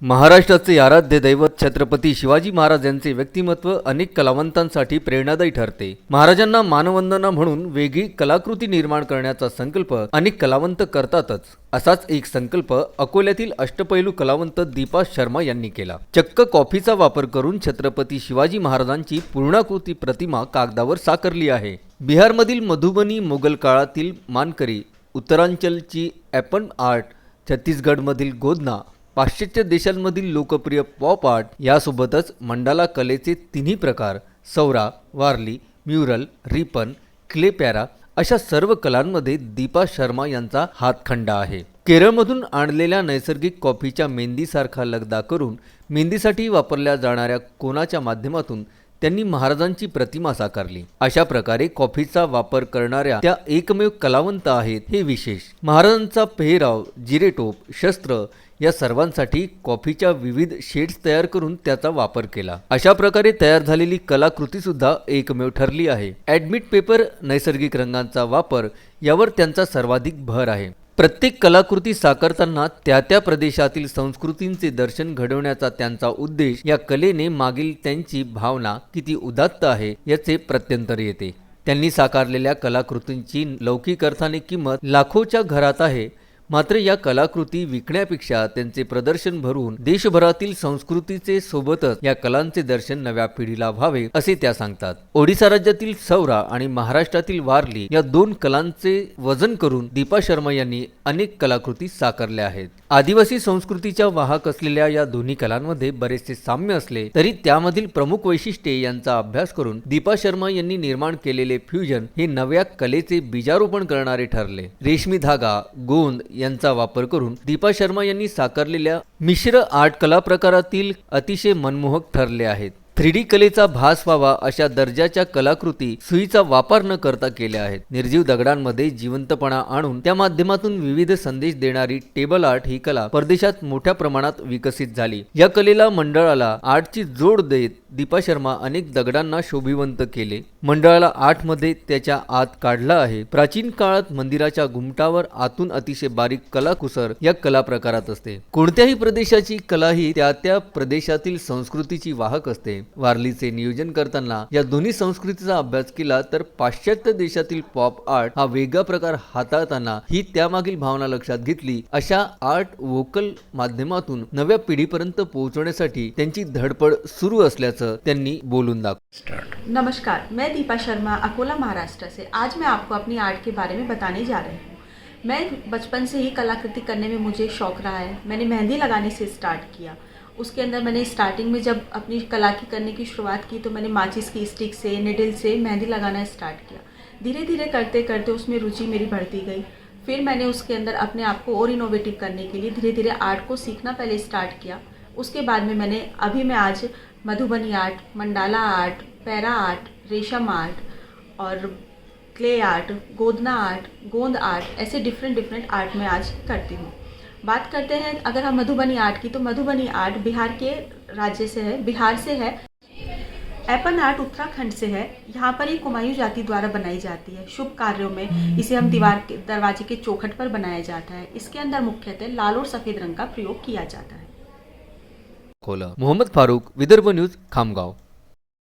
महाराष्ट्राचे आराध्य दैवत छत्रपती शिवाजी महाराज यांचे व्यक्तिमत्व अनेक कलावंतांसाठी प्रेरणादायी ठरते। महाराजांना मानवंदना म्हणून वेगळी कलाकृती निर्माण करण्याचा संकल्प अनेक कलावंत करतातच। असाच एक संकल्प अकोल्यातील अष्टपैलू कलावंत दीपा शर्मा यांनी केला। चक्क कॉफीचा वापर करून छत्रपती शिवाजी महाराजांची पूर्णाकृती प्रतिमा कागदावर साकारली आहे। बिहारमधील मधुबनी मोगल काळातील मानकरी, उत्तरांचलची ॲपन आर्ट, छत्तीसगडमधील गोदना, पाश्चात्य देशांमधील लोकप्रिय पॉप आर्ट यासोबतच मंडाला कलेचे तिन्ही प्रकार सौरा, वारली, म्युरल, रिपन, क्ले प्यारा अशा सर्व कलांमध्ये दीपा शर्मा यांचा हातखंडा आहे। केरळमधून आणलेल्या नैसर्गिक कॉफीच्या मेहंदीसारखा लगदा करून मेहंदीसाठी वापरल्या जाणाऱ्या कोनाच्या माध्यमातून त्यांनी महाराजांची प्रतिमा साकारली। अशा प्रकारे कॉफीचा वापर करणाऱ्या त्या एकमेव कलावंत आहेत हे विशेष। महाराजांचा पेहराव, जिरेटोप, शस्त्र या सर्वांसाठी कॉफीच्या विविध शेड्स तयार करून त्याचा वापर केला। अशा प्रकारे तयार झालेली कलाकृती सुद्धा एकमेव ठरली आहे। ॲडमिट पेपर, नैसर्गिक रंगांचा वापर यावर त्यांचा सर्वाधिक भर आहे। प्रत्येक कलाकृती साकारताना त्या प्रदेशातील संस्कृतींचे दर्शन घडवण्याचा त्यांचा उद्देश या कलेने मागील त्यांची भावना किती उदात्त आहे याचे प्रत्यंतर येते। त्यांनी साकारलेल्या कलाकृतींची लौकिक अर्थाने किंमत लाखोच्या घरात आहे। मात्र या कलाकृती विकण्यापेक्षा त्यांचे प्रदर्शन भरून देशभरातील संस्कृतीचे सोबतच या कलांचे दर्शन नव्या पिढीला व्हावे असे त्या सांगतात। ओडिशा राज्यातील सौरा आणि महाराष्ट्रातील वारली या दोन कलांचे वजन करून दीपा शर्मा यांनी अनेक कलाकृती साकारल्या आहेत। आदिवासी संस्कृतीच्या वाहक असलेल्या या दोन्ही कलांमध्ये बरेचसे साम्य असले तरी त्यामधील प्रमुख वैशिष्ट्ये यांचा अभ्यास करून दीपा शर्मा यांनी निर्माण केलेले फ्युजन हे नव्या कलेचे बीजारोपण करणारे ठरले। रेशमी धागा, गोंद यांचा वापर करून दीपा शर्मा यांनी साकारलेल्या मिश्र आर्ट कला प्रकारातील अतिशय मनमोहक ठरले आहेत। 3D कलेचा भास व्हावा अशा दर्जाच्या कलाकृती सुईचा वापर न करता केल्या आहेत। निर्जीव दगडांमध्ये जिवंतपणा आणून त्या माध्यमातून विविध संदेश देणारी टेबल आर्ट ही कला परदेशात मोठ्या प्रमाणात विकसित झाली। या कलेला मंडळाला आर्टची जोड देत दीपा शर्मा अनेक दगडांना शोभिवंत केले। मंडळाला आर्टमध्ये त्याच्या आत काढला आहे। प्राचीन काळात मंदिराच्या घुमटावर आतून अतिशय बारीक कलाकुसर या कला प्रकारात असते। कोणत्याही प्रदेशाची कला ही त्या प्रदेशातील संस्कृतीची वाहक असते। वारलीचे नियोजन करताना या दोन्ही संस्कृतीचा अभ्यास केला तर पाश्चात्य देशातील पॉप आर्ट हा वेगळा प्रकार हाताळताना ही त्यामागील भावना लक्षात घेतली। अशा आर्ट वोकल माध्यमातून नव्या पिढीपर्यंत पोहोचवण्यासाठी त्यांची धडपड सुरू असल्याचं त्यांनी बोलून दाखवलं। नमस्कार, मैं दीपा शर्मा, अकोला, महाराष्ट्र से। आज मैं आपको अपनी आर्ट के बारे में बताने जा रही हूँ। मैं बचपन से ही कलाकृति करने में मुझे शौक रहा है। मैंने मेहंदी लगाने से स्टार्ट किया। उसके अंदर मैंने स्टार्टिंग में जब अपनी कला की करने की शुरुआत की तो मैंने माचिस की स्टिक से, निडल से मेहंदी लगाना स्टार्ट किया। धीरे धीरे करते करते उसमें रुचि मेरी बढ़ती गई। फिर मैंने उसके अंदर अपने आप को और इनोवेटिव करने के लिए धीरे धीरे आर्ट को सीखना पहले स्टार्ट किया। उसके बाद में मैं आज मधुबनी आर्ट, मंडाला आर्ट, पैरा आर्ट, रेशम आर्ट और क्ले आर्ट, गोदना आर्ट, गोंद आर्ट, ऐसे डिफरेंट आर्ट मैं आज करती हूँ। बात करते हैं अगर हम मधुबनी आर्ट की, तो मधुबनी आर्ट बिहार के राज्य से है, बिहार से है। एपन आर्ट उत्तराखंड से है। यहाँ पर ये कुमायूं जाति द्वारा बनाई जाती है। शुभ कार्यों में इसे हम दरवाजे के चौखट पर बनाया जाता है। इसके अंदर मुख्यतः लाल और सफ़ेद रंग का प्रयोग किया जाता है। मोहम्मद फारूक, विदर्भ न्यूज, खामगाव।